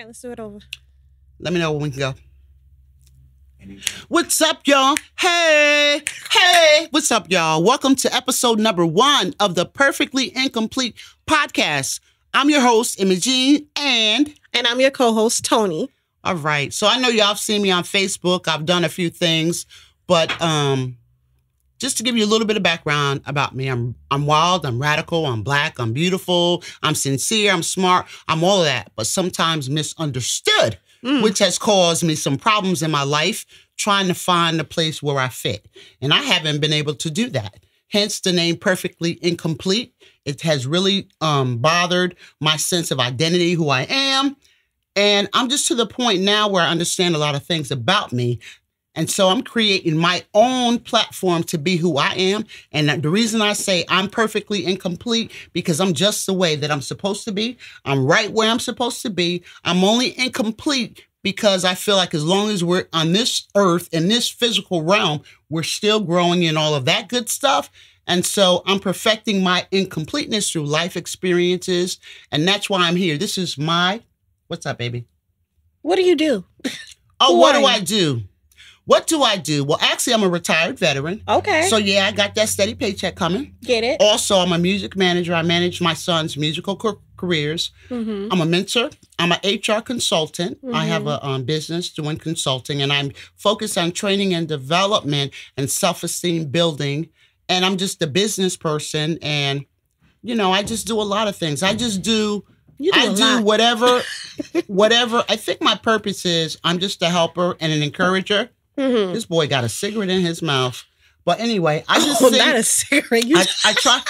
right, let's do it over. Let me know when we can go. What's up, y'all? Hey, hey, what's up, y'all? Welcome to episode number 1 of the Perfectly Incomplete podcast. I'm your host, Imogene, and I'm your co-host, Toni. All right. So I know y'all have seen me on Facebook. I've done a few things, but just to give you a little bit of background about me, I'm wild, I'm radical, I'm black, I'm beautiful, I'm sincere, I'm smart, I'm all of that, but sometimes misunderstood, which has caused me some problems in my life trying to find a place where I fit. And I haven't been able to do that. Hence the name Perfectly Incomplete. It has really bothered my sense of identity, who I am. And I'm just to the point now where I understand a lot of things about me. And so I'm creating my own platform to be who I am. And the reason I say I'm perfectly incomplete, because I'm just the way that I'm supposed to be. I'm right where I'm supposed to be. I'm only incomplete because I feel like as long as we're on this earth, in this physical realm, we're still growing in all of that good stuff. And so I'm perfecting my incompleteness through life experiences. And that's why I'm here. This is my... What's up, baby? What do you do? Oh, what do I do? What do I do? Well, actually, I'm a retired veteran. Okay. So, yeah, I got that steady paycheck coming. Get it. Also, I'm a music manager. I manage my son's musical careers. Mm-hmm. I'm a mentor. I'm an HR consultant. Mm-hmm. I have a business doing consulting, and I'm focused on training and development and self-esteem building. And I'm just a business person, and, you know, I just do a lot of things. I just do... I do whatever. I think my purpose is I'm just a helper and an encourager. Mm-hmm. This boy got a cigarette in his mouth. But anyway, I just think... not a cigarette. I try...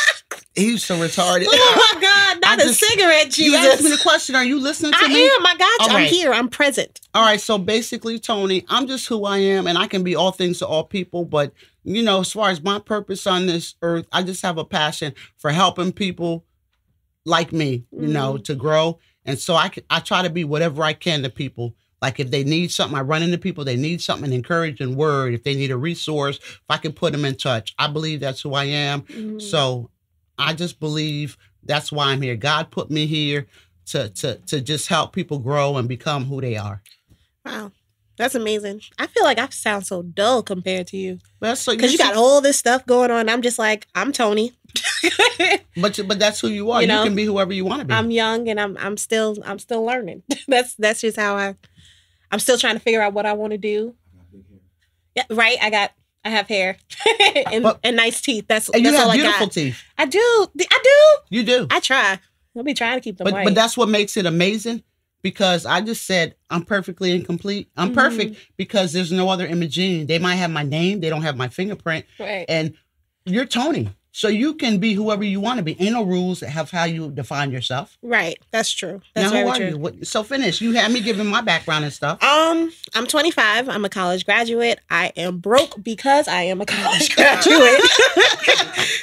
He's so retarded. Oh, my God. Not a cigarette, Jesus. You asked me the question. Are you listening to me? I am. I got you. Right. I'm here. I'm present. All right. So basically, Toni, I'm just who I am, and I can be all things to all people. But, you know, as far as my purpose on this earth, I just have a passion for helping people like me, you know, to grow. And so I try to be whatever I can to people. Like if they need something, I run into people, they need something, an encouraging word. If they need a resource, if I can put them in touch, I believe that's who I am. Mm-hmm. So I just believe that's why I'm here. God put me here to just help people grow and become who they are. Wow. That's amazing. I feel like I sound so dull compared to you. Well, so because you got all this stuff going on. I'm just like, I'm Toni. but that's who you are. You can be whoever you want to be. I'm young and I'm still learning. that's just how I'm still trying to figure out what I want to do. Yeah, right. I have hair and nice teeth. That's you all have I beautiful got. Teeth. I do. You do. I try. I'll be trying to keep them white. But that's what makes it amazing. Because I just said I'm perfectly incomplete. I'm perfect because there's no other Imogene. They might have my name. They don't have my fingerprint. Right. And you're Toni. So you can be whoever you want to be. Ain't no rules that have how you define yourself. Right. That's true. That's now, very who are true. You? So finish. You had me giving my background and stuff. I'm 25. I'm a college graduate. I am broke because I am a college graduate.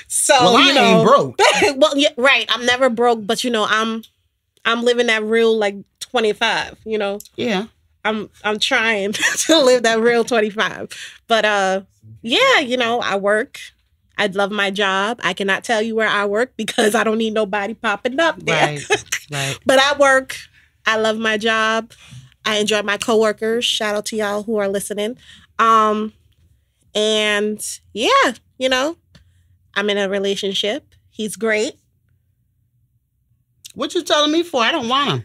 So I ain't broke. Well, yeah, right. I'm never broke, but I'm living that real like 25, you know? Yeah. I'm trying to live that real 25. But yeah, I work. I love my job. I cannot tell you where I work because I don't need nobody popping up there. Right. But I work. I love my job. I enjoy my coworkers. Shout out to y'all who are listening. And yeah, I'm in a relationship. He's great. What you telling me for? I don't want him.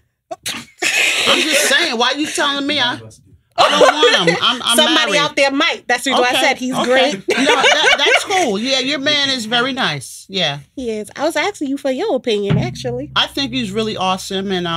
I'm just saying. Why are you telling me? I don't want him. I'm somebody married. Out there might. That's what I said. He's great. No, that's cool. Yeah, your man is very nice. Yeah. He is. I was asking you for your opinion, actually. I think he's really awesome. And,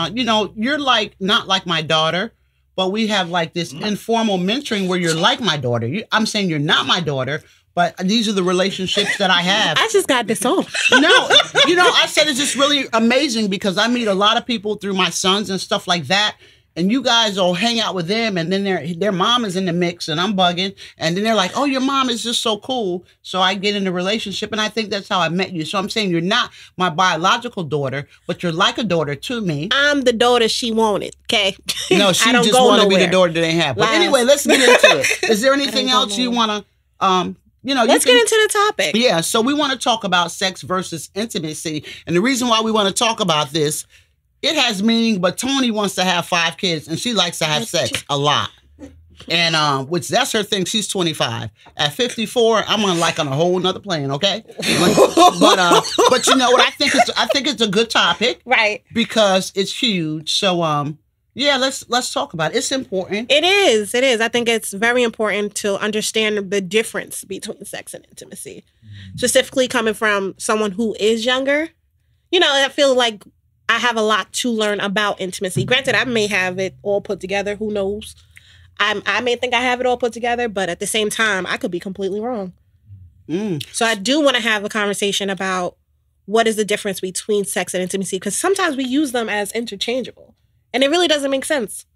you're like, not like my daughter, but we have like this informal mentoring where you're like my daughter. I'm saying you're not my daughter, but these are the relationships that I have. I just got this on. No, I said it's just really amazing because I meet a lot of people through my sons and stuff like that. And you guys will hang out with them, and then their mom is in the mix, and I'm bugging. And then they're like, oh, your mom is just so cool. So I get in a relationship, and I think that's how I met you. So I'm saying you're not my biological daughter, but you're like a daughter to me. I'm the daughter she wanted, okay? No, she just wanted to be the daughter that they have. But anyway, let's get into it. Is there anything else you want to... let's get into the topic. Yeah, so we want to talk about sex versus intimacy. And the reason why we want to talk about this it has meaning, but Toni wants to have 5 kids and she likes to have sex a lot. And which that's her thing. She's 25. At 54, I'm on a whole nother plane, okay? But you know what? I think it's a good topic. Right. Because it's huge. So yeah, let's talk about it. It's important. It is. I think it's very important to understand the difference between sex and intimacy. Specifically coming from someone who is younger. You know, I feel like I have a lot to learn about intimacy. Granted, I may have it all put together. Who knows? I may think I have it all put together, but at the same time, I could be completely wrong. So I do want to have a conversation about what is the difference between sex and intimacy, because sometimes we use them as interchangeable, and it really doesn't make sense.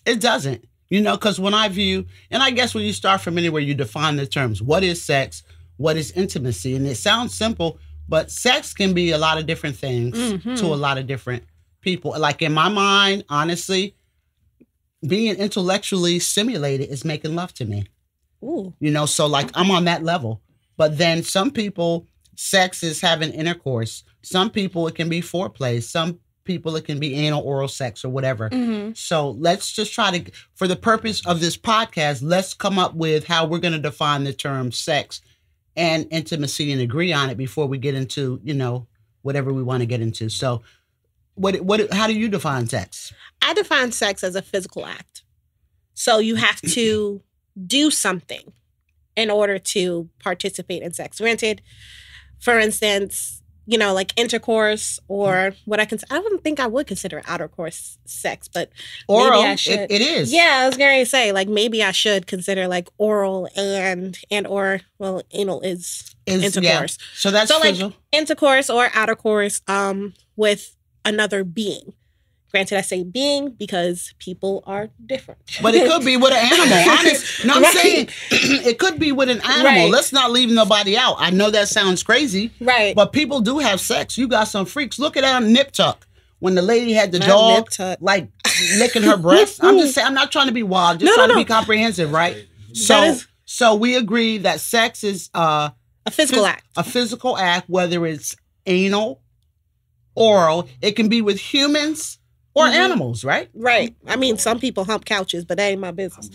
It doesn't, you know, because when I view, and I guess when you start from anywhere, you define the terms. What is sex? What is intimacy? And it sounds simple, but sex can be a lot of different things to a lot of different people. Like in my mind, honestly, being intellectually stimulated is making love to me. Ooh. You know, so like I'm on that level. But then some people, sex is having intercourse. Some people, it can be foreplay. Some people, it can be anal, oral sex or whatever. So let's just try to, for the purpose of this podcast, let's come up with how we're going to define the term sex and intimacy and agree on it before we get into, you know, whatever we want to get into. So how do you define sex? I define sex as a physical act. So you have to do something in order to participate in sex. Granted, for instance, you know, like intercourse or what I don't think I would consider outer course sex, but oral, maybe I should. It is. Yeah, I was going to say, like, maybe I should consider like oral and or anal is intercourse. Yeah. So that's like intercourse or outer course with another being. Granted, I say being because people are different. But it could be with an animal. Honest. No, I'm saying it could be with an animal. Right. Let's not leave nobody out. I know that sounds crazy. Right. But people do have sex. You got some freaks. Look at Nip Tuck. When the lady had the dog, like, licking her breast. I'm just saying, I'm not trying to be wild. Just trying to be comprehensive, right? So we agree that sex is a physical act. A physical act, whether it's anal, oral. It can be with humans or animals, right? Right. I mean, some people hump couches, but that ain't my business.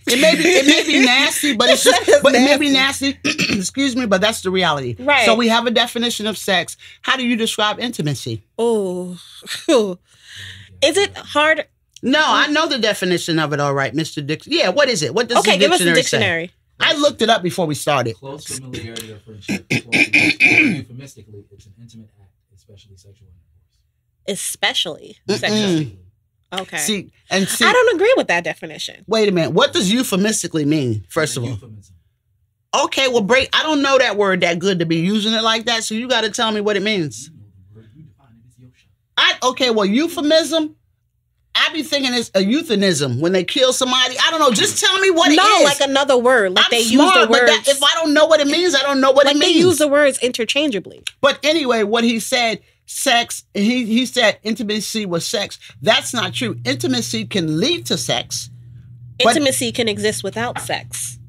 It may be nasty, but it's just, but it may be nasty. Excuse me, but that's the reality. Right. So we have a definition of sex. How do you describe intimacy? Oh, is it hard? No, I know the definition of it. All right, Mr. Dixon. Yeah, what is it? What does the give us the dictionary dictionary. say? I looked it up before we started. Close familiarity or friendship. Euphemistically, it's an intimate act, especially sexual intercourse. Especially sexual. Okay. See, I don't agree with that definition. Wait a minute. What does euphemistically mean, first of all? Euphemism. Okay, well, I don't know that word that good to be using it like that, so you got to tell me what it means. Okay, well, euphemism, I be thinking it's a euphemism when they kill somebody. I don't know. Just tell me what it is. No, like another word. Like they use the words. But if I don't know what it means, I don't know what it means. They use the words interchangeably. But anyway, what he said, sex, he said intimacy was sex. That's not true. Intimacy can lead to sex. Intimacy can exist without sex.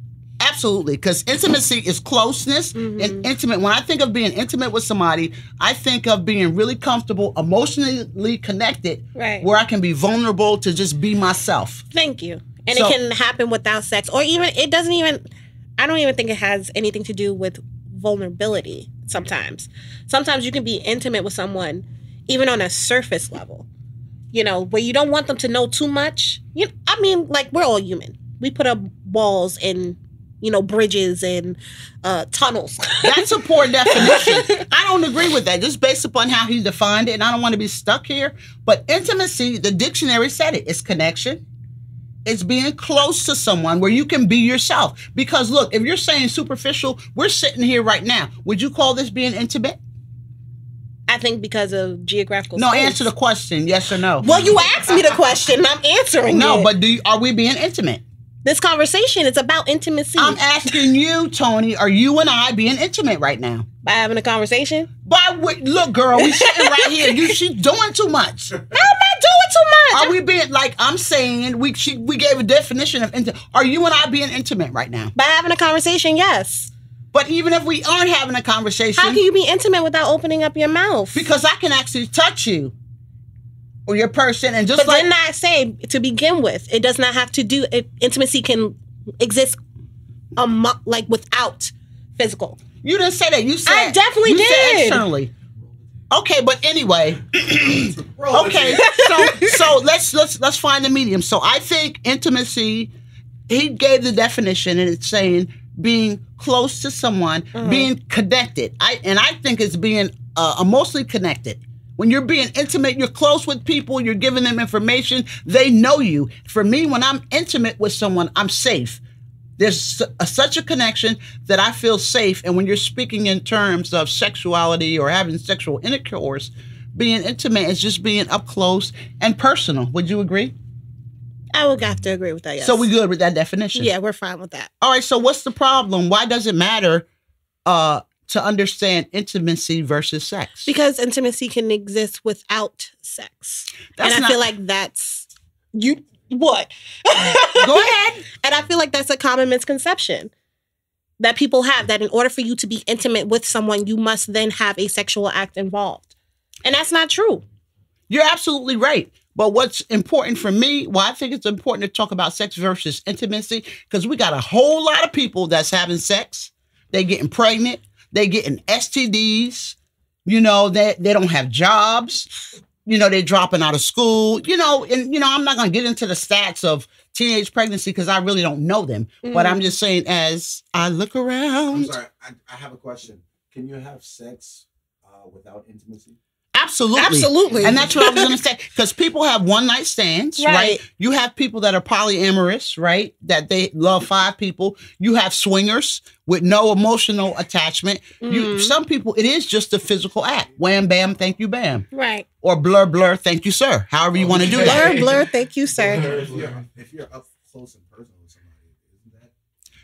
Absolutely, because intimacy is closeness and intimate. When I think of being intimate with somebody, I think of being really comfortable, emotionally connected, right, where I can be vulnerable to just be myself. Thank you. And it can happen without sex, or even I don't even think it has anything to do with vulnerability. Sometimes you can be intimate with someone even on a surface level, you know, where you don't want them to know too much. I mean, like, we're all human. We put up walls and, you know, bridges and tunnels. That's a poor definition. I don't agree with that, just based upon how he defined it, and I don't want to be stuck here. But intimacy, the dictionary said it, it's connection. It's being close to someone where you can be yourself. Because look, if you're saying superficial, we're sitting here right now. Would you call this being intimate? I think because of geographical No, space. answer the question, yes or no. Well, you asked me the question, and I'm answering it. No, but are we being intimate? This conversation is about intimacy. I'm asking you, Toni, are you and I being intimate right now? By having a conversation? Look, girl, we sitting right here. She's doing too much. How am I doing too much? Are we being, like, I'm saying, we gave a definition of intimate. Are you and I being intimate right now? By having a conversation, yes. But even if we aren't having a conversation, How can you be intimate without opening up your mouth? because I can actually touch you or your person, and just But like didn't I say to begin with, it does not have to do. Intimacy can exist, like without physical. you didn't say that. You said I definitely you said did. externally. Okay, but anyway. Okay, so let's find the medium. So I think intimacy. He gave the definition, and it's saying being close to someone, being connected. I think it's being emotionally connected. When you're being intimate, you're close with people, you're giving them information, they know you. For me, when I'm intimate with someone, I'm safe. There's such a connection that I feel safe. And when you're speaking in terms of sexuality or having sexual intercourse, being intimate is just being up close and personal. Would you agree? I would have to agree with that. Yes. So we're good with that definition? Yeah, we're fine with that. All right, so what's the problem? Why does it matter to understand intimacy versus sex? Because intimacy can exist without sex. I feel like that's you. What? Go ahead. And I feel like that's a common misconception that people have, that in order for you to be intimate with someone, you must then have a sexual act involved. And that's not true. You're absolutely right. But what's important for me, I think it's important to talk about sex versus intimacy, because we got a whole lot of people that's having sex. They getting pregnant. They getting STDs. You know, they don't have jobs. You know, they're dropping out of school. You know, and, I'm not going to get into the stats of teenage pregnancy because I really don't know them. But I'm just saying, as I look around. I'm sorry, I have a question. Can you have sex without intimacy? Absolutely. And that's what I was going to say. Because people have one-night stands, right? You have people that are polyamorous, right? That they love 5 people. You have swingers with no emotional attachment. Some people, it is just a physical act. Wham, bam, thank you, bam. Right. Or blur, blur, thank you, sir. However you want to do that. Blur, blur, thank you, sir. If you're up close and personal with somebody, isn't that?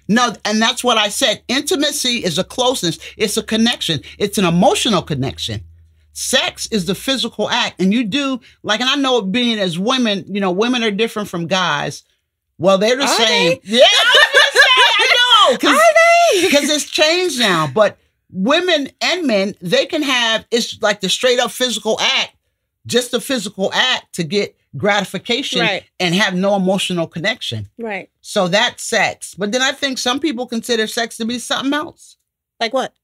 No, and that's what I said. Intimacy is a closeness. It's a connection. It's an emotional connection. Sex is the physical act. And you do, like, and I know being as women, women are different from guys. Well, they're the same. Yeah, I was going to say, I know. Are they? Because it's changed now. But women and men, they can have, it's like the straight up physical act, just a physical act to get gratification and have no emotional connection. Right. So that's sex. But then I think some people consider sex to be something else. Like what?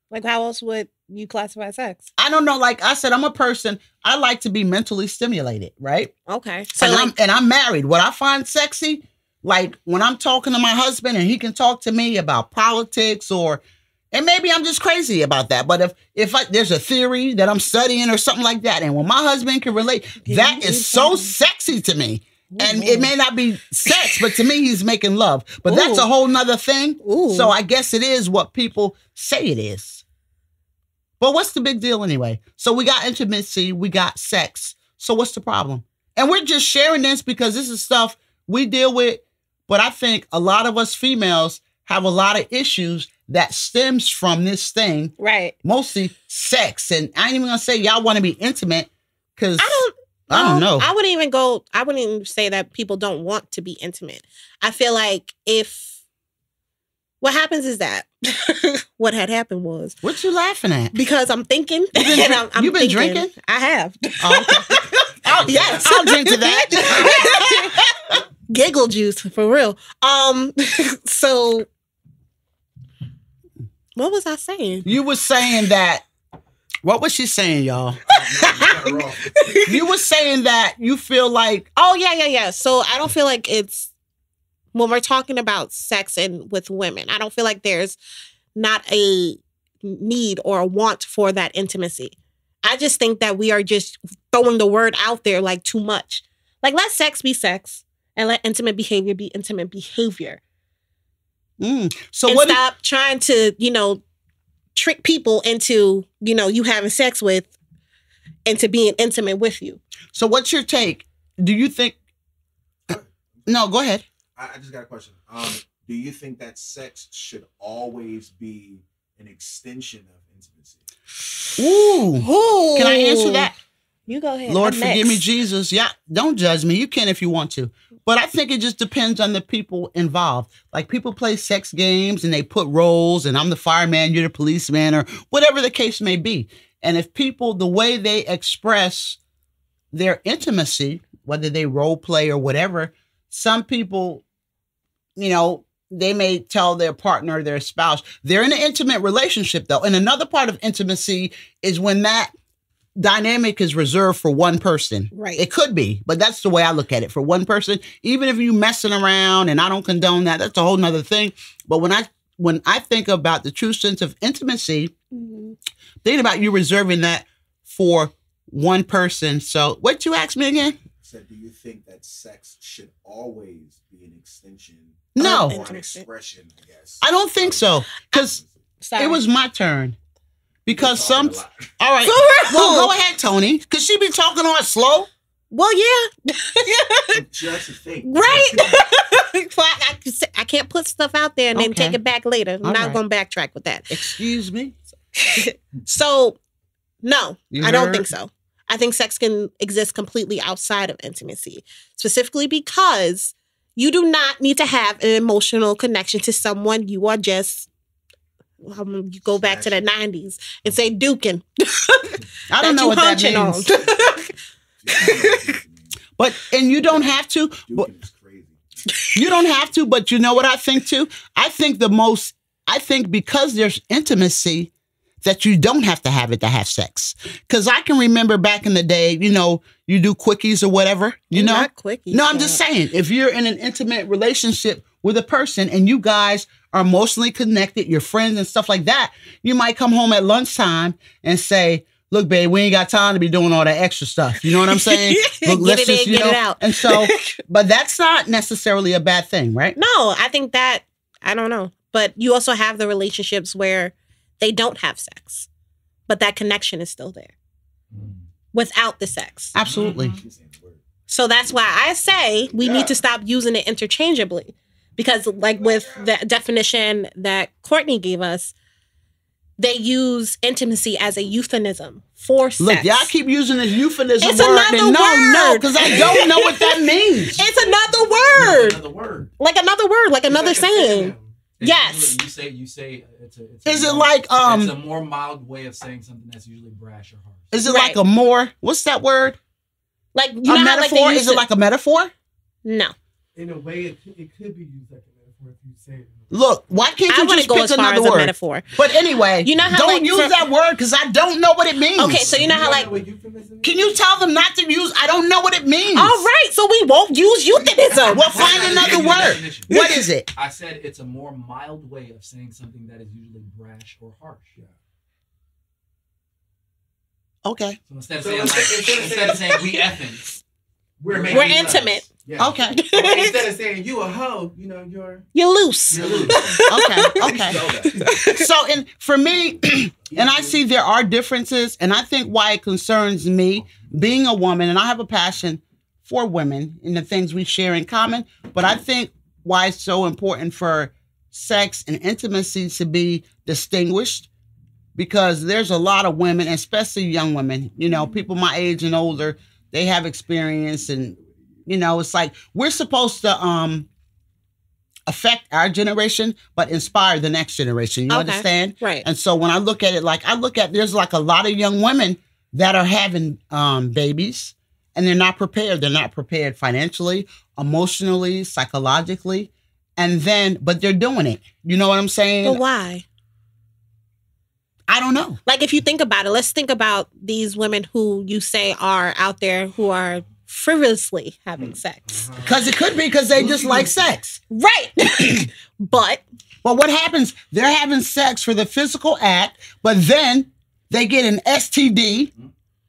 Like how else would you classify sex? I don't know. Like I said, I'm a person, I like to be mentally stimulated, right? Okay. So and I'm married. What I find sexy, like when I'm talking to my husband and he can talk to me about politics and maybe I'm just crazy about that. But if there's a theory that I'm studying or something like that, and when my husband can relate, that is so sexy to me. And it may not be sex, but to me, he's making love. But that's a whole nother thing. So I guess it is what people say it is. But what's the big deal anyway? So we got intimacy, we got sex. So what's the problem? And we're just sharing this because this is stuff we deal with. But I think a lot of us females have a lot of issues that stems from this thing. Right. Mostly sex. And I ain't even going to say y'all want to be intimate because I don't know. I wouldn't even say that people don't want to be intimate. I feel like what happens is that what had happened was. What you laughing at? Because I'm thinking. You've been drinking? I have. Oh, okay. Oh, yes. I'll drink to that. Giggle juice, for real. So what was I saying? You were saying that. What was she saying, y'all? You were saying that you feel like. Oh, yeah. So I don't feel like it's. When we're talking about sex and with women, I don't feel like there's not a need or a want for that intimacy. I just think that we are just throwing the word out there like too much. Like, let sex be sex and let intimate behavior be intimate behavior. So and stop trying to, trick people into, you having sex with, into being intimate with you. So what's your take? Do you think... No, go ahead. I just got a question. Do you think that sex should always be an extension of intimacy? Ooh. Can I answer that? You go ahead. Lord, forgive me, Jesus. Yeah, don't judge me. You can if you want to. but I think it just depends on the people involved. Like people play sex games and they put roles and I'm the fireman, you're the policeman or whatever the case may be. And if people, the way they express their intimacy, whether they role play or whatever, some people, you know, they may tell their partner, their spouse, they're in an intimate relationship though. And another part of intimacy is when that dynamic is reserved for one person. Right. It could be, but that's the way I look at it. For one person, even if you messing around, and I don't condone that, that's a whole nother thing. But when I think about the true sense of intimacy, thinking about you reserving that for one person. So what you asked me again? So do you think that sex should always be an extension? No. Or an expression, I guess. I don't think so. Because it was my turn. Because some, all right. Well, go ahead, Toni. Because she be talking on slow. Well, yeah. Just a thing. Right? Well, I can't put stuff out there and then take it back later. I'm not going to backtrack with that. Excuse me? So, no, You I don't heard? think so. I think sex can exist completely outside of intimacy, specifically because you do not need to have an emotional connection to someone. You are just, you go back to the 90s and say duking. I don't know what that means. But, and you don't have to. But, Duking is crazy. you don't have to, but you know what I think too? I think because there's intimacy, that you don't have to have it to have sex. Because I can remember back in the day, you know, you do quickies or whatever, you know? Not quickies. No, I'm just saying, if you're in an intimate relationship with a person and you guys are emotionally connected, you're friends and stuff like that, you might come home at lunchtime and say, look, babe, we ain't got time to be doing all that extra stuff. You know what I'm saying? Look, Get it out. And so, but that's not necessarily a bad thing, right? No, I think that, I don't know. But you also have the relationships where they don't have sex, but that connection is still there without the sex. Absolutely. So that's why I say we need to stop using it interchangeably. Because like with the definition that Courtney gave us, they use intimacy as a euphemism for sex. Look, y'all keep using this euphemism It's word. another and no, word. because I don't know what that means. It's another word. Another word. Like another word, like another saying. Yes. You say it's a Is it more, like it's a more mild way of saying something that's usually brash or harsh. Is it Right. like a more, what's that word? Like you A know how, like, metaphor? they Is used it to- like a metaphor? No. In a way, it could be used like a metaphor if you say it. Look, why can't I you want just to go pick as far another as a word? metaphor. But anyway, You know how, don't like, use that word because I don't know what it means. Okay, so you know how like Can you tell them not to use? I don't know what it means. all right, so we won't use euphemism. Well, find another word. What is it? I said it's a more mild way of saying something that is usually brash or harsh. Yeah. Okay. So instead of So saying instead of we effing, We're making intimate. Yeah. Okay. Instead of saying you a hoe, you know, you're Loose. loose. Okay. So, and for me, and I see there are differences, and I think why it concerns me being a woman, and I have a passion for women and the things we share in common, but I think why it's so important for sex and intimacy to be distinguished, because there's a lot of women, especially young women, you know, people my age and older, they have experience, and you know, it's like we're supposed to affect our generation, but inspire the next generation. You Okay. understand? Right. And so when I look at it, like there's like a lot of young women that are having babies, and they're not prepared. They're not prepared financially, emotionally, psychologically, but they're doing it. You know what I'm saying? But why? I don't know. Like if you think about it, let's think about these women who you say are out there who are frivolously having sex. Because it could be because they just like sex. Right. But what happens? They're having sex for the physical act, but then they get an STD,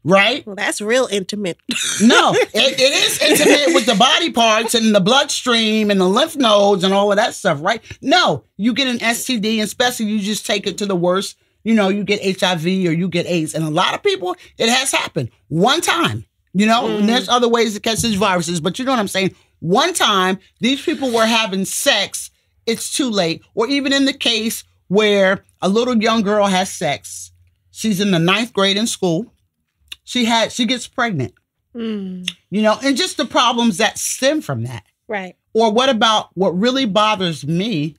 right? well, that's real intimate. No, it is intimate with the body parts and the bloodstream and the lymph nodes and all of that stuff, right? No, you get an STD, and especially you just take it to the worst. You know, you get HIV or you get AIDS. And a lot of people, it has happened one time. You know, and there's other ways to catch these viruses, but you know what I'm saying? One time, these people were having sex, it's too late. Or even in the case where a little young girl has sex, she's in the 9th grade in school, she gets pregnant. You know, and just the problems that stem from that. Right. Or what about what really bothers me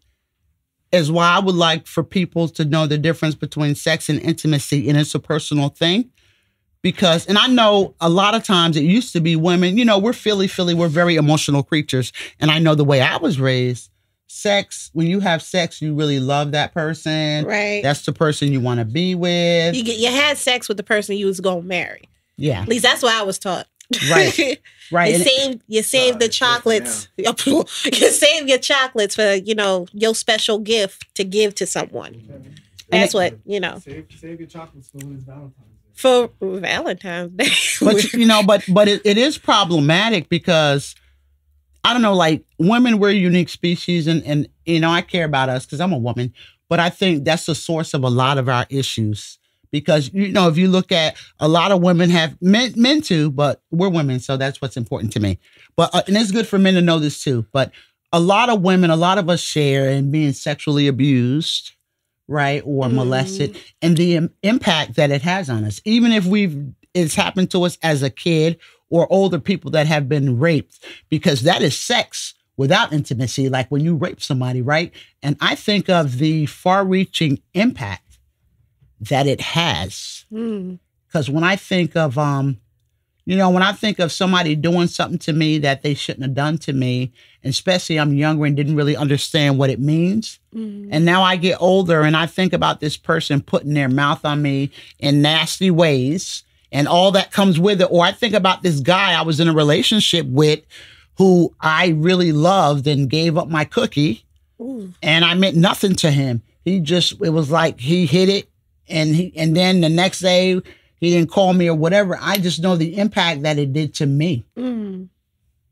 is why I would like for people to know the difference between sex and intimacy, and it's a personal thing. Because, and I know a lot of times it used to be women, we're Philly, we're very emotional creatures. And I know the way I was raised, sex, when you have sex, you really love that person. Right. That's the person you want to be with. You had sex with the person you was going to marry. Yeah. At least that's what I was taught. Right. Right. You save the chocolates. You save your chocolates for, your special gift to give to someone. That's what, Save your chocolates for when it's Valentine's Day. For Valentine's Day. But it is problematic because I don't know, like women, we're a unique species and I care about us because I'm a woman, but I think that's the source of a lot of our issues because, if you look at a lot of women have men too, but we're women. So that's what's important to me. But, and it's good for men to know this too, but a lot of women, a lot of us share in being sexually abused, right, or molested, and the impact that it has on us. Even if it's happened to us as a kid or older people that have been raped, because that is sex without intimacy, like when you rape somebody, right? And I think of the far-reaching impact that it has. Because when I think of, when I think of somebody doing something to me that they shouldn't have done to me, and especially I'm younger and didn't really understand what it means. And now I get older and I think about this person putting their mouth on me in nasty ways and all that comes with it. Or I think about this guy I was in a relationship with who I really loved and gave up my cookie. And I meant nothing to him. It was like he hit it and then the next day he didn't call me or whatever. I just know the impact that it did to me.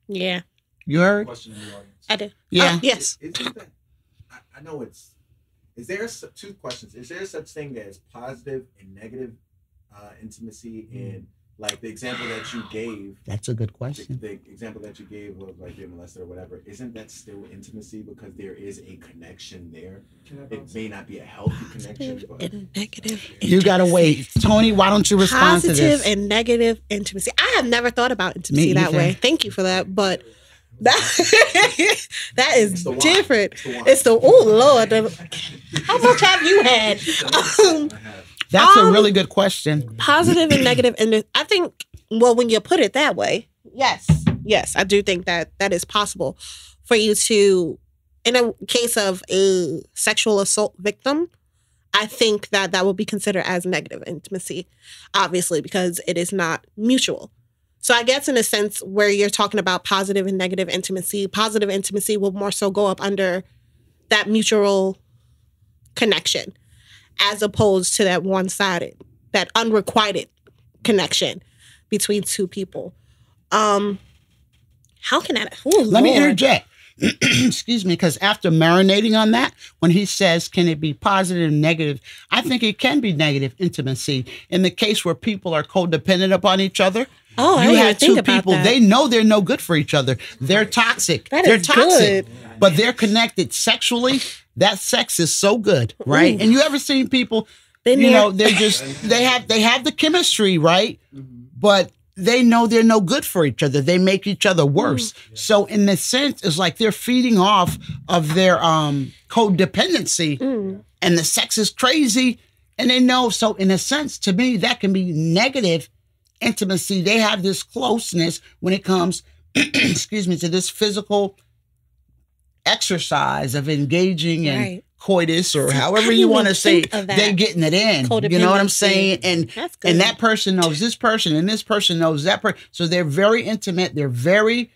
Yeah. You heard? Question in the audience. I did. Yeah. Yes. Isn't that, I know it's. Is there two questions? Is there such thing as positive and negative intimacy in like the example that you gave? That's a good question. The example that you gave of like being molested or whatever. Isn't that still intimacy because there is a connection there? It may not be a healthy connection, but and negative. You gotta wait, Tony. Why don't you respond to Positive this? and negative intimacy. I have never thought about intimacy Me that either. way. Thank you for that, but. That is the wine. different. It's the wine. Oh Lord. How much have you had? That's a really good question. Positive and negative, and I think, well, when you put it that way, yes, I do think that is possible for you to, in a case of a sexual assault victim, I think that would be considered as negative intimacy, obviously, because it is not mutual. So I guess in a sense where you're talking about positive and negative intimacy will more so go up under that mutual connection as opposed to that one-sided, that unrequited connection between two people. How can I? Let me interject. Excuse me, because after marinating on that, when he says, can it be positive and negative? I think it can be negative intimacy in the case where people are codependent upon each other. Oh, I you didn't have even think two about people, that. they know they're no good for each other. They're toxic. They're is toxic, good. but they're connected sexually. That sex is so good, right? And you ever seen people, Been there. they're just, they have the chemistry, right? But they know they're no good for each other. They make each other worse. So in the sense, it's like they're feeding off of their codependency and the sex is crazy. And they know, so in a sense, to me, that can be negative intimacy. They have this closeness when it comes, excuse me, to this physical exercise of engaging in coitus or however you want to say, they're getting it in. You know what I'm saying? And that person knows this person and this person knows that person. So they're very intimate. They're very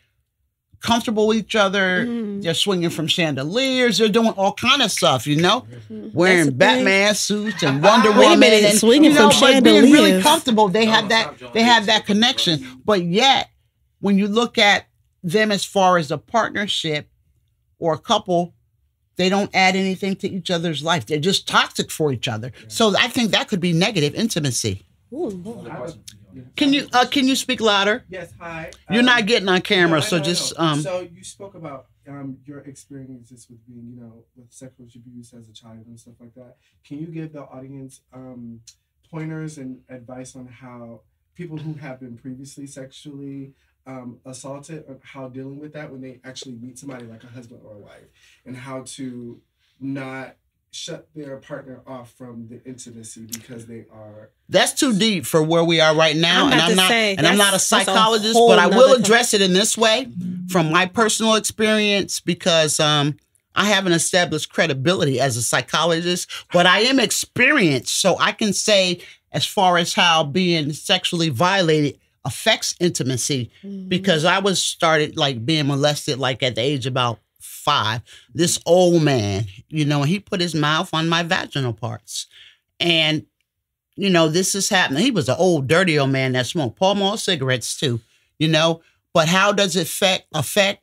comfortable with each other. They're swinging from chandeliers. They're doing all kind of stuff, wearing Batman suits and Wonder Woman and swinging from but being really chandeliers. comfortable. They have that connection. But yet, when you look at them as far as a partnership or a couple, they don't add anything to each other's life. They're just toxic for each other. So I think that could be negative intimacy. Another question. Can you speak louder? Yes, hi. You're not getting on camera, No, so I know. just So you spoke about your experiences with being, with sexual abuse as a child and stuff like that. Can you give the audience pointers and advice on how people who have been previously sexually assaulted, on how dealing with that when they actually meet somebody like a husband or a wife, and how to not shut their partner off from the intimacy because they are. That's too deep for where we are right now, I'm not a psychologist, whole but I will nother address it in this way from my personal experience because I haven't established credibility as a psychologist, but I am experienced, so I can say as far as how being sexually violated affects intimacy because I was started like being molested like at the age of about 5. This old man, he put his mouth on my vaginal parts. And, this is happening. He was an old, dirty old man that smoked Pall Mall cigarettes too, But how does it affect?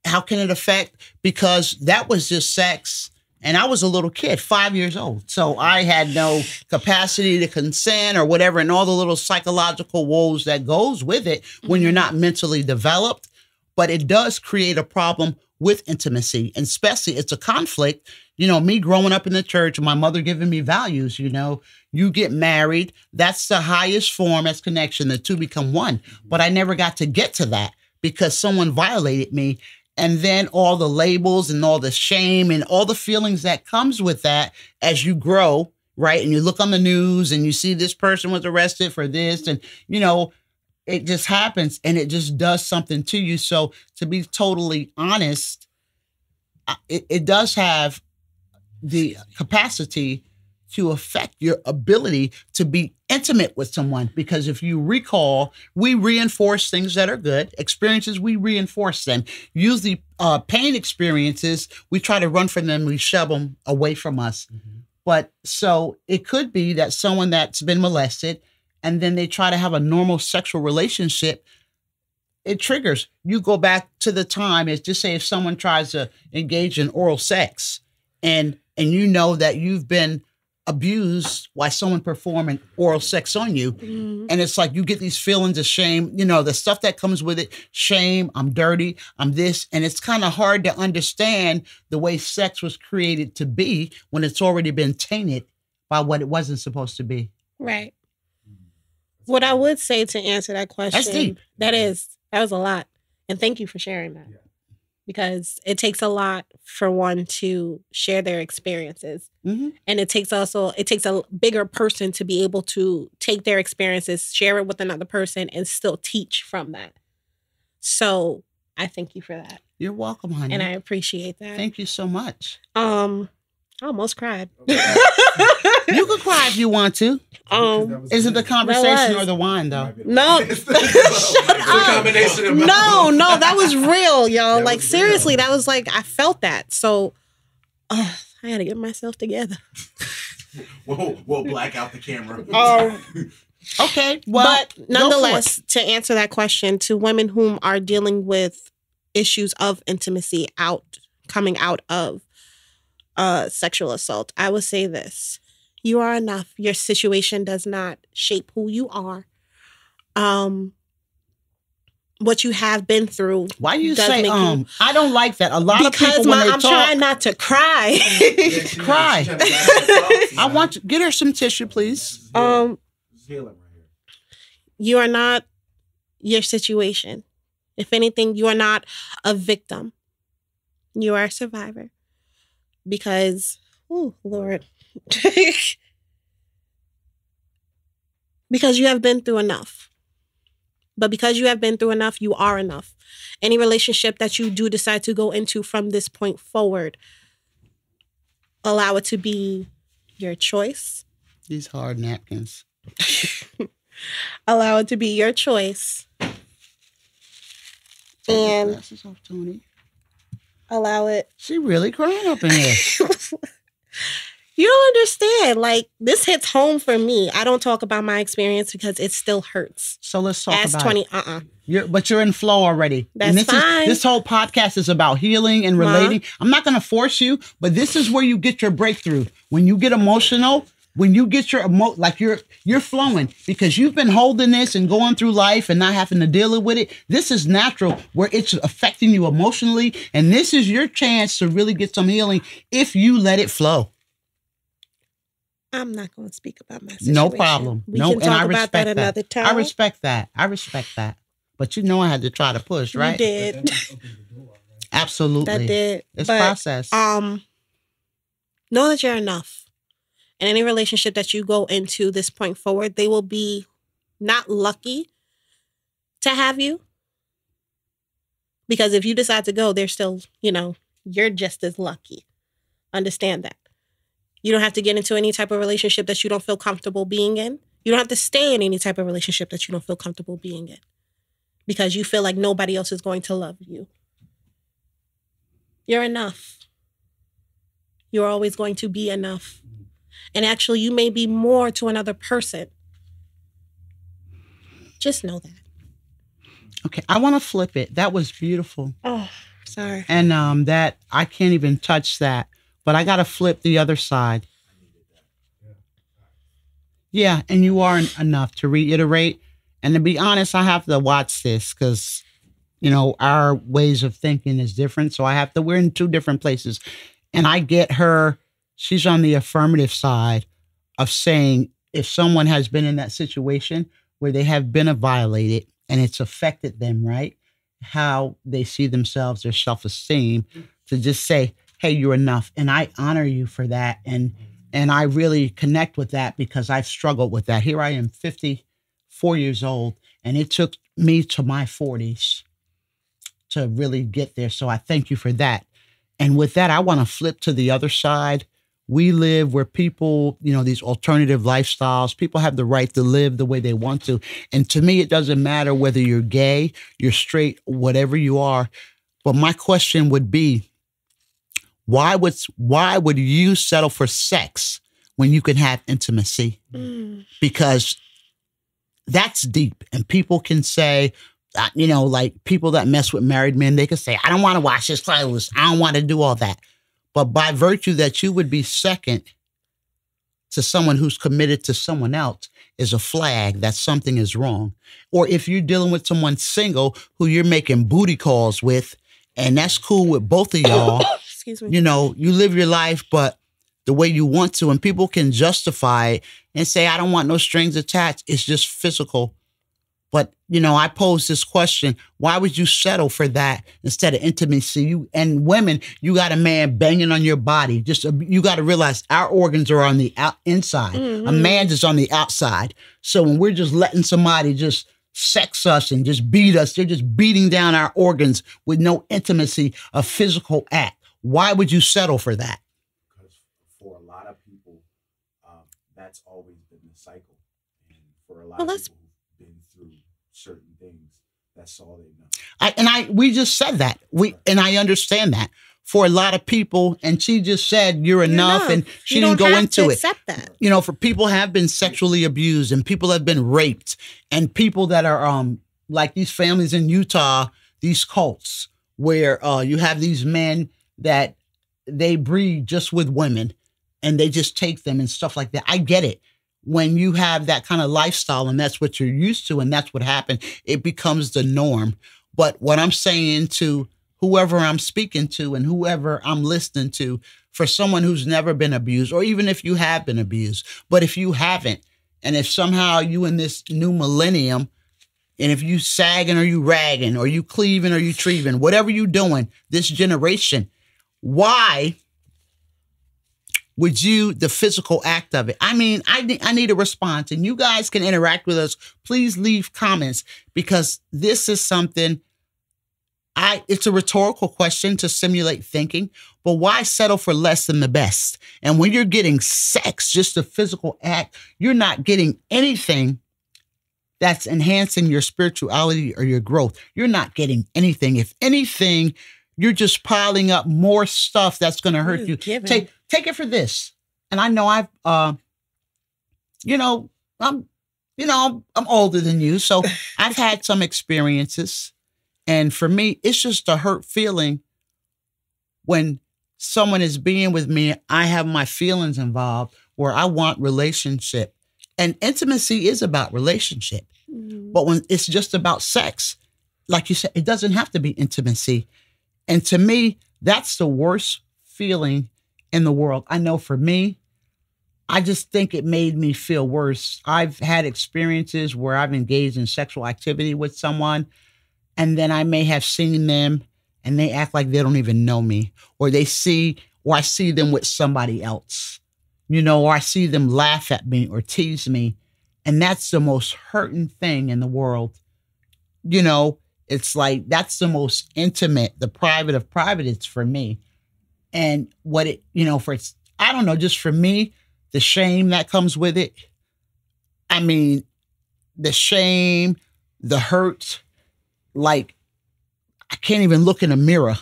How can it affect? Because that was just sex. And I was a little kid, 5 years old. So I had no capacity to consent or whatever, and all the little psychological woes that goes with it when you're not mentally developed. But it does create a problem with intimacy, and especially it's a conflict. Me growing up in the church and my mother giving me values, you get married. That's the highest form, that's connection. The two become one. But I never got to get to that because someone violated me. And then all the labels and all the shame and all the feelings that comes with that as you grow, right? And you look on the news and you see this person was arrested for this and, it just happens and it just does something to you. So to be totally honest, it does have the capacity to affect your ability to be intimate with someone. Because if you recall, we reinforce things that are good. Experiences, we reinforce them. Usually pain experiences, we try to run from them, we shove them away from us. But so it could be that someone that's been molested and then they try to have a normal sexual relationship, it triggers. You go back to the time, it's just say if someone tries to engage in oral sex and you know that you've been abused while someone performing oral sex on you. And it's like you get these feelings of shame, the stuff that comes with it, shame, I'm dirty, I'm this. And it's kind of hard to understand the way sex was created to be when it's already been tainted by what it wasn't supposed to be. Right. What I would say to answer that question, that's deep. That was a lot. And thank you for sharing that. Yeah. Because it takes a lot for one to share their experiences. And it takes a bigger person to be able to take their experiences, share it with another person, and still teach from that. So I thank you for that. You're welcome, honey. And I appreciate that. Thank you so much. I almost cried. You can cry if you want to. Is it the conversation or the wine, though? No. Shut up. No, that was real, yo. Like, seriously, that was like, I felt that. So, I had to get myself together. We'll black out the camera. Okay. Well, but nonetheless, to answer that question, to women whom are dealing with issues of intimacy coming out of sexual assault, I would say this. You are enough. Your situation does not shape who you are. What you have been through. Why do you say I don't like that. A lot of people when they I'm trying not to cry. Cry. I want you get her some tissue, please. You are not your situation. If anything, you are not a victim. You are a survivor. Because, oh Lord. Because you have been through enough. But because you have been through enough, you are enough. Any relationship that you do decide to go into from this point forward, allow it to be your choice. These hard napkins. Allow it to be your choice. And glasses off, Toni. Allow it. She really crying up in here. You don't understand. Like, this hits home for me. I don't talk about my experience because it still hurts. So let's talk about 20, it. But you're in flow already. That's fine. This whole podcast is about healing and relating. I'm not going to force you, but this is where you get your breakthrough. When you get emotional, when you get your you're flowing because you've been holding this and going through life and not having to deal with it. This is natural where it's affecting you emotionally. And this is your chance to really get some healing if you let it flow. I'm not going to speak about my situation. No problem. We can talk about that another time. I respect that. But I had to try to push, right? You did. That just opened the door, right? Absolutely. That did. It's But, process. Know that you're enough. In any relationship that you go into this point forward, they will be not lucky to have you. Because if you decide to go, they're still, you're just as lucky. Understand that. You don't have to get into any type of relationship that you don't feel comfortable being in. You don't have to stay in any type of relationship that you don't feel comfortable being in. Because you feel like nobody else is going to love you. You're enough. You're always going to be enough. And actually, you may be more to another person. Just know that. Okay, I want to flip it. That was beautiful. Oh, sorry. And that, I can't even touch that. But I got to flip the other side. Yeah, and you are enough, to reiterate. And to be honest, I have to watch this because, our ways of thinking is different. So we're in two different places. And I get her, she's on the affirmative side of saying if someone has been in that situation where they have been violated and it's affected them, right? How they see themselves, their self-esteem, to just say, hey, you're enough. And I honor you for that. And I really connect with that because I've struggled with that. Here I am, 54 years old, and it took me to my 40s to really get there. So I thank you for that. And with that, I want to flip to the other side. We live where people, these alternative lifestyles, people have the right to live the way they want to. And to me, it doesn't matter whether you're gay, you're straight, whatever you are. But my question would be, why would you settle for sex when you can have intimacy? Because that's deep. And people can say, like people that mess with married men, they can say, I don't want to wash his clothes. I don't want to do all that. But by virtue that you would be second to someone who's committed to someone else is a flag that something is wrong. Or if you're dealing with someone single who you're making booty calls with, and that's cool with both of y'all. Excuse me. You live your life, but the way you want to, and people can justify it and say, I don't want no strings attached. It's just physical. But, I pose this question, why would you settle for that instead of intimacy? And women, you got a man banging on your body. You got to realize our organs are on the inside. Mm-hmm. A man's is on the outside. So when we're just letting somebody just sex us and just beat us, they're just beating down our organs with no intimacy, a physical act. Why would you settle for that? Because for a lot of people, that's always been the cycle. And for a lot of people who've been through certain things, that's all they know. We just said that. And I understand that. For a lot of people, and she just said you're enough, and she didn't go into it. Accept that. For people have been sexually abused, and people have been raped, and people that are like these families in Utah, these cults where you have these men that they breed just with women and they just take them and stuff like that. I get it. When you have that kind of lifestyle and that's what you're used to and that's what happened, it becomes the norm. But what I'm saying to whoever I'm speaking to and whoever I'm listening to, for someone who's never been abused, or even if you have been abused, but if you haven't, and if somehow you in this new millennium, and if you sagging or you ragging or you cleaving or you treeving, whatever you doing, this generation, why would you, the physical act of it? I mean, I need a response, and you guys can interact with us. Please leave comments, because this is something, it's a rhetorical question to simulate thinking, but why settle for less than the best? And when you're getting sex, just a physical act, you're not getting anything that's enhancing your spirituality or your growth. You're not getting anything. If anything, you're just piling up more stuff that's going to hurt you. Take it for this. And I know I'm older than you, so I've had some experiences. And for me, it's just a hurt feeling when someone is being with me. I have my feelings involved where I want relationship. And intimacy is about relationship. Mm-hmm. But when it's just about sex, like you said, it doesn't have to be intimacy. And to me, that's the worst feeling in the world. I know for me, I just think it made me feel worse. I've had experiences where I've engaged in sexual activity with someone, and then I may have seen them and they act like they don't even know me, or I see them with somebody else, or I see them laugh at me or tease me. And that's the most hurting thing in the world. It's like, that's the most intimate, the private of privates for me. And what it, I don't know, just for me, the shame that comes with it. I mean, the shame, the hurt, like, I can't even look in a mirror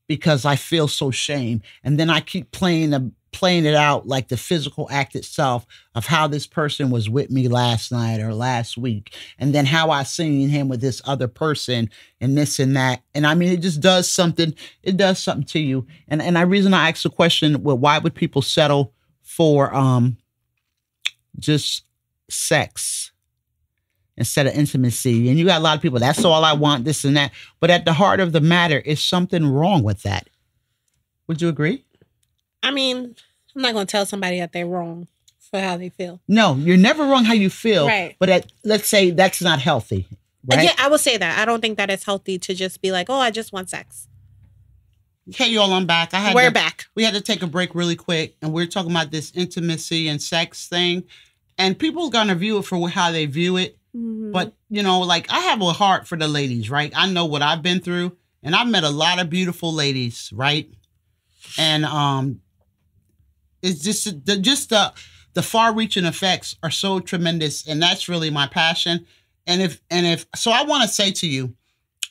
because I feel so shame. And then I keep playing it out like the physical act itself of how this person was with me last night or last week. And then how I seen him with this other person and this and that. And I mean, it just does something. It does something to you. And the reason I asked the question, well, why would people settle for just sex instead of intimacy? And you got a lot of people, that's all I want, this and that. But at the heart of the matter is something wrong with that. Would you agree? I mean, I'm not going to tell somebody that they're wrong for how they feel. No, you're never wrong how you feel. Right. But let's say that's not healthy. Right? Yeah, I would say that. I don't think that it's healthy to just be like, oh, I just want sex. Hey, y'all, I'm back. We're back. We had to take a break really quick. And we're talking about this intimacy and sex thing. And people are going to view it for how they view it. Mm-hmm. But, like, I have a heart for the ladies, right? I know what I've been through. And I've met a lot of beautiful ladies, right? And it's just the far-reaching effects are so tremendous, and that's really my passion. And if so, I want to say to you,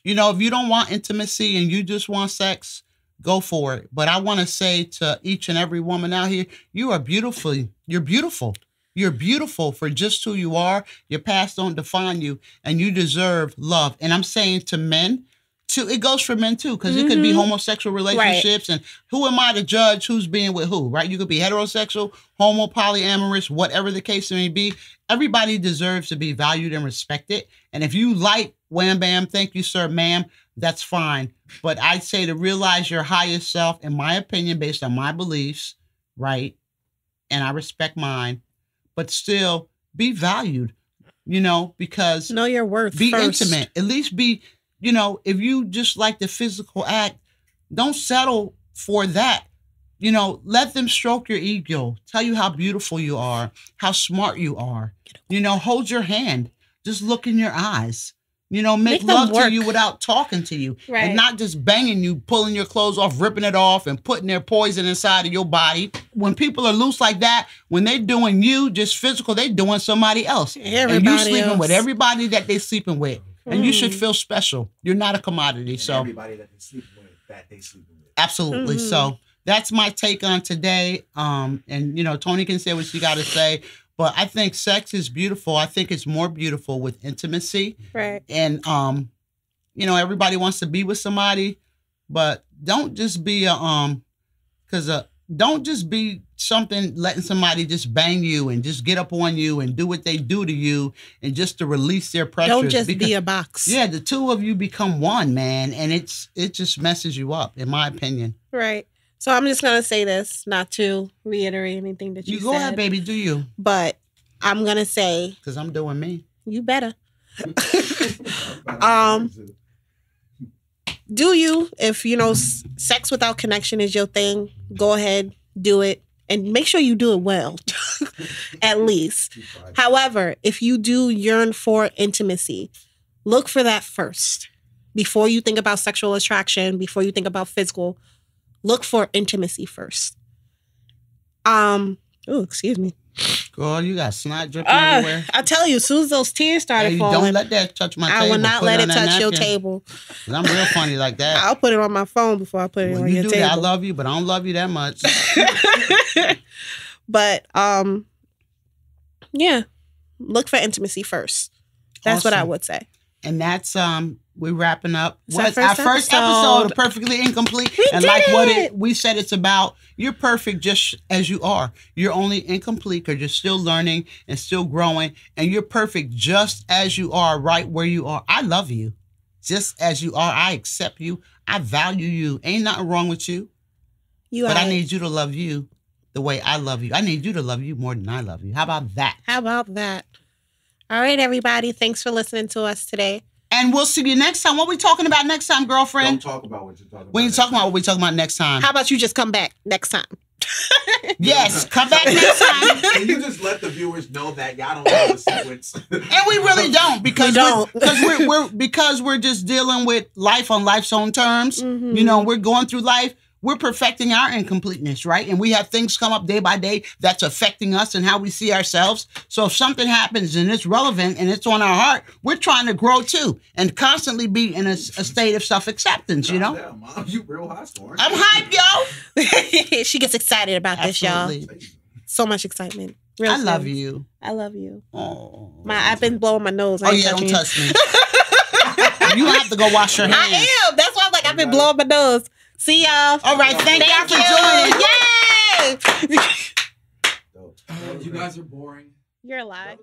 if you don't want intimacy and you just want sex, go for it. But I want to say to each and every woman out here, you are beautiful. You're beautiful. You're beautiful for just who you are. Your past don't define you, and you deserve love. And I'm saying to men, too, it goes for men too, because it could be homosexual relationships, right. And who am I to judge who's being with who, right? You could be heterosexual, homo, polyamorous, whatever the case may be. Everybody deserves to be valued and respected. And if you like wham bam, thank you, sir, ma'am, that's fine. But I'd say to realize your highest self, in my opinion, based on my beliefs, right? And I respect mine, but still be valued, because know your worth. Be first. Intimate. At least be. If you just like the physical act, don't settle for that. Let them stroke your ego, tell you how beautiful you are, how smart you are. Hold your hand, just look in your eyes. Make love to you without talking to you, right. And not just banging you, pulling your clothes off, ripping it off, and putting their poison inside of your body. When people are loose like that, when they're doing you just physical, they're doing somebody else. And you sleeping with everybody that they're sleeping with. And you should feel special. You're not a commodity. And so everybody that they sleeping with. Absolutely. Mm-hmm. So that's my take on today. And Toni can say what she got to say. But I think sex is beautiful. I think it's more beautiful with intimacy. Right. And everybody wants to be with somebody, but don't just be don't just be something letting somebody just bang you and just get up on you and do what they do to you and just to release their pressure. Don't just be a box. Yeah, the two of you become one, man, and it just messes you up, in my opinion. Right. So I'm just gonna say this, not to reiterate anything that you said. You go ahead, baby, do you? But I'm gonna say, because I'm doing me. You better. Do you? If sex without connection is your thing, go ahead, do it, and make sure you do it well, at least. However, if you do yearn for intimacy, look for that first. Before you think about sexual attraction, before you think about physical, look for intimacy first. Excuse me. Girl, you got snot dripping everywhere. I tell you, as soon as those tears started falling, don't let that touch my table. I will not let it touch your table. I'm real funny like that. I'll put it on my phone before I put it on your table. That, I love you, but I don't love you that much. But yeah, look for intimacy first. That's what I would say. And that's we're wrapping up our first episode of Perfectly Incomplete. We said it's about, you're perfect just as you are. You're only incomplete because you're still learning and still growing. And you're perfect just as you are, right where you are. I love you just as you are. I accept you. I value you. Ain't nothing wrong with you. But I need you to love you the way I love you. I need you to love you more than I love you. How about that? All right, everybody. Thanks for listening to us today. And we'll see you next time. What we talking about next time, girlfriend? Don't talk about what you're talking about. We ain't talking about what we talking about next time. How about you just come back next time? Yes, come back next time. Can you just let the viewers know that y'all don't know the sequence? And we really don't because we're just dealing with life on life's own terms. Mm-hmm. You know, we're going through life. We're perfecting our incompleteness, right? And we have things come up day by day that's affecting us and how we see ourselves. So if something happens and it's relevant and it's on our heart, we're trying to grow too and constantly be in a state of self-acceptance, you know? Damn, Mom, you real high score. I'm hyped, yo. She gets excited about Absolutely. this, y'all. So much excitement. Real I love serious. you. I love you. Oh, I've been blowing my nose. oh yeah, don't touch me. You have to go wash your hands. I am. That's why I'm like, I've been blowing my nose. See y'all. All right, thank y'all for joining. Yay! You guys are boring. You're alive.